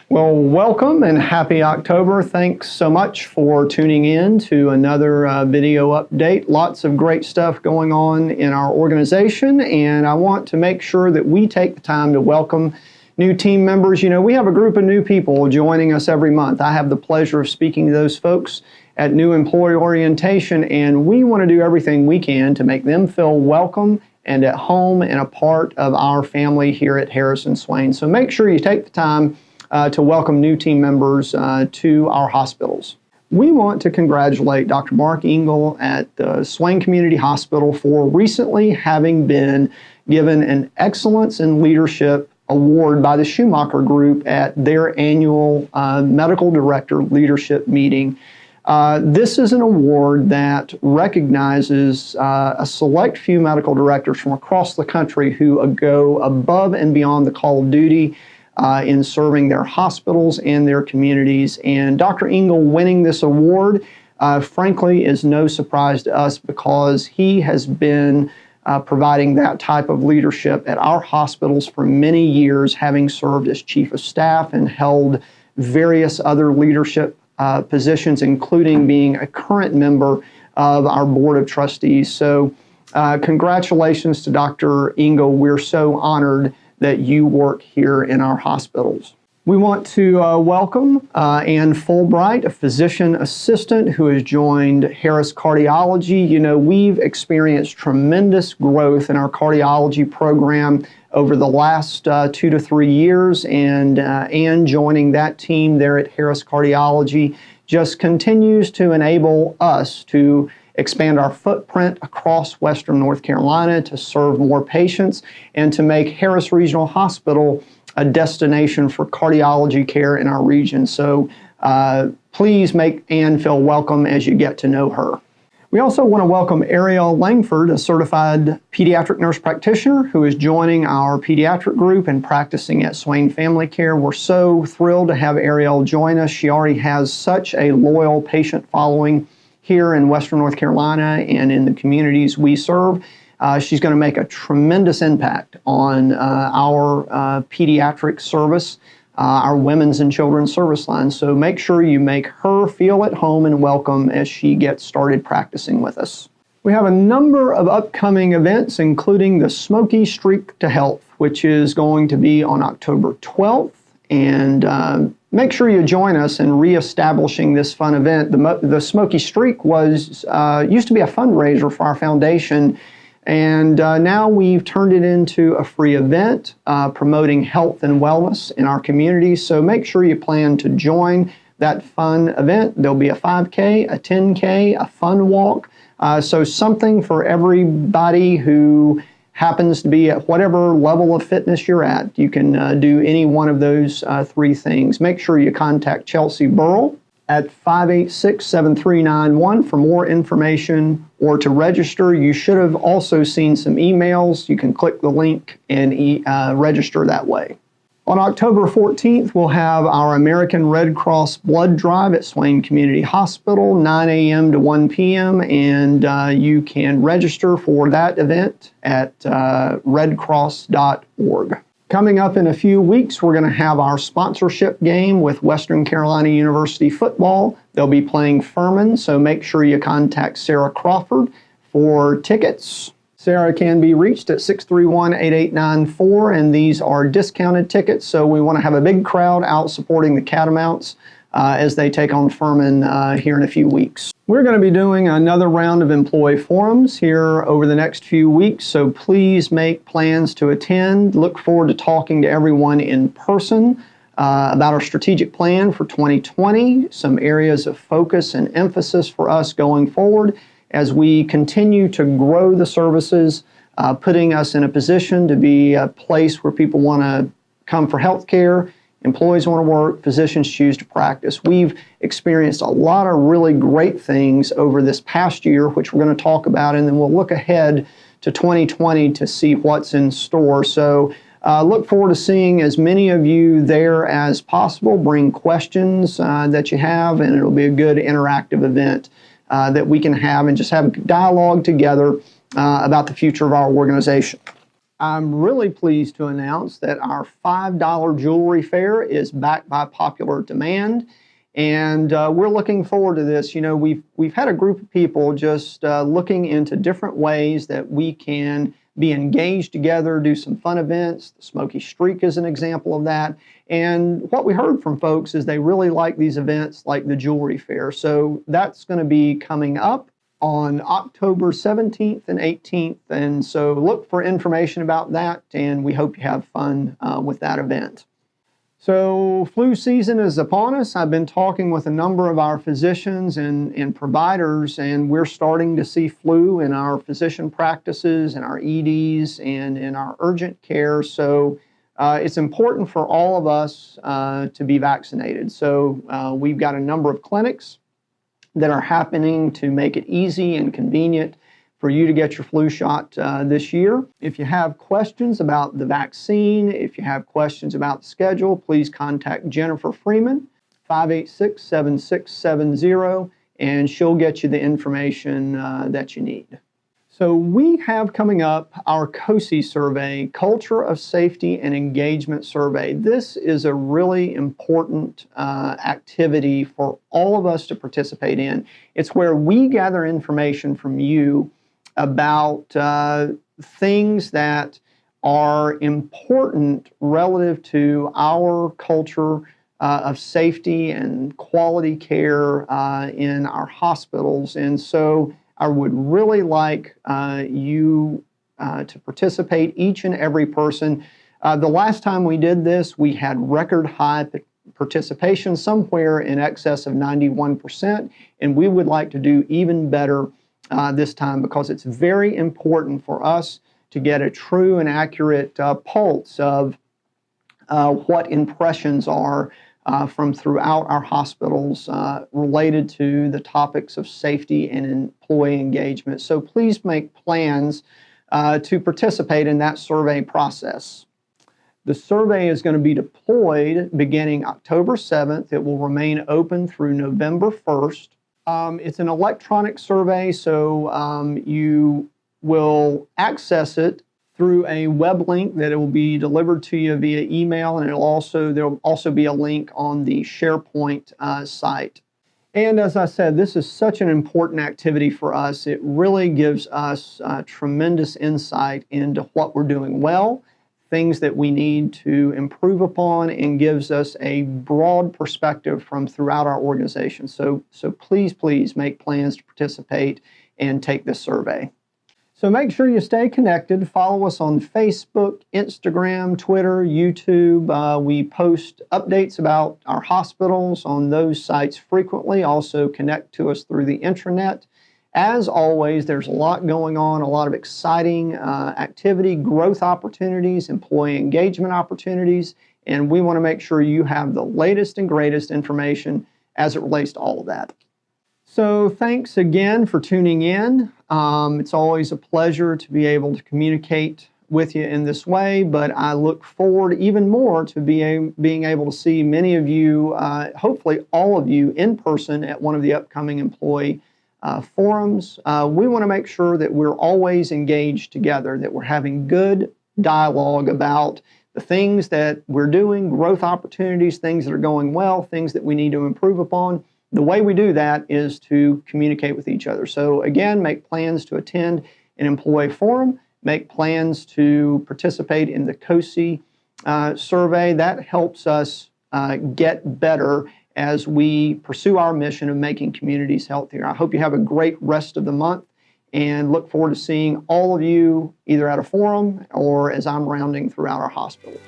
Well, welcome and happy October. Thanks so much for tuning in to another video update. Lots of great stuff going on in our organization, and I want to make sure that we take the time to welcome new team members. You know, we have a group of new people joining us every month. I have the pleasure of speaking to those folks at new employee orientation, and we want to do everything we can to make them feel welcome and at home and a part of our family here at Harrison Swain. So make sure you take the time to welcome new team members to our hospitals. We want to congratulate Dr. Mark Engel at the Swain Community Hospital for recently having been given an Excellence in Leadership Award by the Schumacher Group at their annual Medical Director Leadership Meeting. This is an award that recognizes a select few medical directors from across the country who go above and beyond the call of duty in serving their hospitals and their communities. And Dr. Engel winning this award, frankly, is no surprise to us because he has been providing that type of leadership at our hospitals for many years, having served as chief of staff and held various other leadership positions, including being a current member of our board of trustees. So congratulations to Dr. Engel. We're so honored that you work here in our hospitals. We want to welcome Ann Fulbright, a physician assistant who has joined Harris Cardiology. You know, we've experienced tremendous growth in our cardiology program over the last 2 to 3 years, and Ann joining that team there at Harris Cardiology just continues to enable us to expand our footprint across Western North Carolina to serve more patients and to make Harris Regional Hospital a destination for cardiology care in our region. So please make Ann feel welcome as you get to know her. We also want to welcome Ariel Langford, a certified pediatric nurse practitioner who is joining our pediatric group and practicing at Swain Family Care. We're so thrilled to have Ariel join us. She already has such a loyal patient following here in Western North Carolina and in the communities we serve. She's going to make a tremendous impact on our pediatric service, our women's and children's service line. So make sure you make her feel at home and welcome as she gets started practicing with us. We have a number of upcoming events, including the Smoky Streak to Health, which is going to be on October 12th. And make sure you join us in reestablishing this fun event. The Smoky Streak was used to be a fundraiser for our foundation, and now we've turned it into a free event promoting health and wellness in our community. So make sure you plan to join that fun event. There'll be a 5K, a 10K, a fun walk. So something for everybody who happens to be at whatever level of fitness you're at. You can do any one of those 3 things. Make sure you contact Chelsea Burrell at 586-7391 for more information or to register. You should have also seen some emails. You can click the link and register that way. On October 14th, we'll have our American Red Cross blood drive at Swain Community Hospital, 9 a.m. to 1 p.m., and you can register for that event at redcross.org. Coming up in a few weeks, we're going to have our sponsorship game with Western Carolina University football. They'll be playing Furman, so make sure you contact Sarah Crawford for tickets. Sarah can be reached at 631-8894, and these are discounted tickets, so we want to have a big crowd out supporting the Catamounts as they take on Furman here in a few weeks. We're going to be doing another round of employee forums here over the next few weeks, so please make plans to attend. Look forward to talking to everyone in person about our strategic plan for 2020, some areas of focus and emphasis for us going forward as we continue to grow the services, putting us in a position to be a place where people want to come for health care, employees want to work, physicians choose to practice. We've experienced a lot of really great things over this past year, which we're going to talk about, and then we'll look ahead to 2020 to see what's in store. So look forward to seeing as many of you there as possible. Bring questions that you have, and it'll be a good interactive event that we can have and just have dialogue together about the future of our organization. I'm really pleased to announce that our $5 jewelry fair is back by popular demand, and we're looking forward to this. You know, we've had a group of people just looking into different ways that we can be engaged together, do some fun events. The Smoky Streak is an example of that. And what we heard from folks is they really like these events like the jewelry fair. So that's going to be coming up on October 17th and 18th. And so look for information about that, and we hope you have fun with that event. So flu season is upon us. I've been talking with a number of our physicians and providers, and we're starting to see flu in our physician practices, in our EDs, and in our urgent care. So it's important for all of us to be vaccinated. So we've got a number of clinics that are happening to make it easy and convenient for you to get your flu shot this year. If you have questions about the vaccine, if you have questions about the schedule, please contact Jennifer Freeman, 586-7670, and she'll get you the information that you need. So we have coming up our COSI survey, Culture of Safety and Engagement Survey. This is a really important activity for all of us to participate in. It's where we gather information from you about things that are important relative to our culture of safety and quality care in our hospitals. And so I would really like you to participate, each and every person. The last time we did this, we had record high participation, somewhere in excess of 91%, and we would like to do even better this time, because it's very important for us to get a true and accurate pulse of what impressions are from throughout our hospitals related to the topics of safety and employee engagement. So please make plans to participate in that survey process. The survey is going to be deployed beginning October 7th. It will remain open through November 1st. It's an electronic survey, so you will access it through a web link that it will be delivered to you via email, and there will also be a link on the SharePoint site. And as I said, this is such an important activity for us. It really gives us tremendous insight into what we're doing well, things that we need to improve upon, and gives us a broad perspective from throughout our organization. So please make plans to participate and take this survey. So make sure you stay connected. Follow us on Facebook, Instagram, Twitter, YouTube. We post updates about our hospitals on those sites frequently. Also connect to us through the intranet. As always, there's a lot going on, a lot of exciting activity, growth opportunities, employee engagement opportunities, and we want to make sure you have the latest and greatest information as it relates to all of that. So thanks again for tuning in. It's always a pleasure to be able to communicate with you in this way, but I look forward even more to being able to see many of you, hopefully all of you, in person at one of the upcoming employee forums. We want to make sure that we're always engaged together, that we're having good dialogue about the things that we're doing, growth opportunities, things that are going well, things that we need to improve upon. The way we do that is to communicate with each other. So again, make plans to attend an employee forum, make plans to participate in the COSI survey. That helps us get better as we pursue our mission of making communities healthier. I hope you have a great rest of the month, and look forward to seeing all of you either at a forum or as I'm rounding throughout our hospitals.